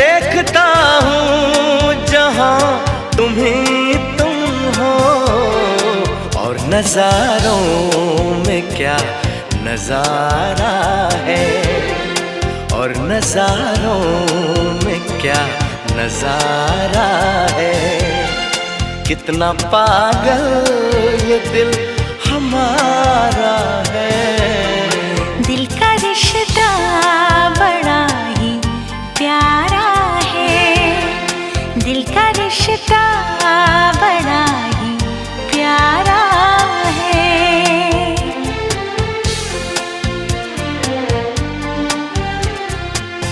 देखता हूँ जहाँ तुम ही तुम हो, और नजारों में क्या नजारा है, और नजारों में क्या नजारा है। कितना पागल ये दिल हमारा है। दिल का रिश्ता बड़ा ही प्यारा है, दिल का रिश्ता बड़ा ही प्यारा